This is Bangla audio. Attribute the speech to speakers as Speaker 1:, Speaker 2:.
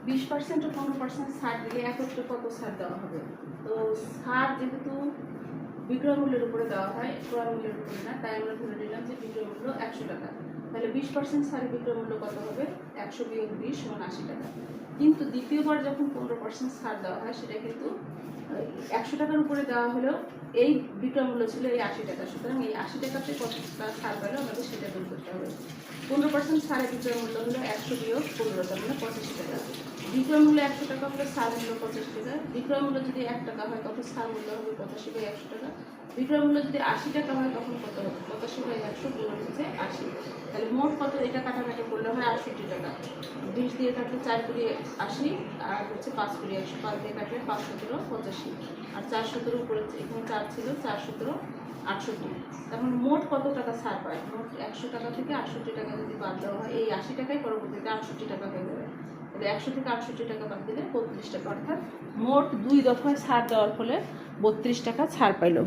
Speaker 1: 20% ও 15% ছাড় দিলে একত্রে কত ছাড় দেওয়া হবে? তো ছাড় যেহেতু বিক্রয় মূল্যের উপরে দেওয়া হয়, ক্রয় মূল্যের উপরে না, তাই আমরা ধরে নিলাম যে বিক্রয় মূল্য 100 টাকা। তাহলে 20% ছাড়ে বিক্রয় মূল্য কত হবে? 100 বিয়োগ 20 সমান 80 টাকা। কিন্তু দ্বিতীয়বার যখন 15% ছাড় দেওয়া হয়, সেটা কিন্তু 100 টাকার উপরে দেওয়া হলেও এই বিক্রয় মূল্য ছিল এই 80 টাকা। সুতরাং এই 80 টাকাতে কতটা ছাড় পেলো আমাদের সেটা বের করতে হবে। 15% ছাড়ে বিক্রয় মূল্য হলো 100 বিয়োগ 15, তার মানে 85 টাকা। বিক্রয় মূল্য 100 টাকা হলে ছাড় মূল্য 85 টাকা। বিক্রয় মূল্য যদি 1 টাকা হয় তখন ছাড় মূল্য হবে 85/100 টাকা। বিক্রয় মূল্য যদি 80 টাকা হয় তখন কত হবে? 85/100 গুণন হচ্ছে 80। তাহলে মোট কত? এটা কাটাকাটি করলে হয় 68 টাকা। 20 দিয়ে কাটলে 4 কুড়ি 80, আর হচ্ছে 5 কুড়ি 100, 5 দিয়ে কাটলে 5 17 85, আর 4 17 উপরে এখানে 4 ছিল, 4 17 68। তারপর মোট কত টাকা ছাড় পায়? মোট 100 টাকা থেকে 68 টাকা যদি বাদ দেওয়া হয়, এই 80 টাকাই পরবর্তীতে 68 টাকা হয়ে যাবে। তাহলে 100 থেকে 68 টাকা বাদ দিলে 32 টাকা, অর্থাৎ মোট 2 দফায় ছাড় দেওয়ার ফলে 32 টাকা ছাড় পাইল।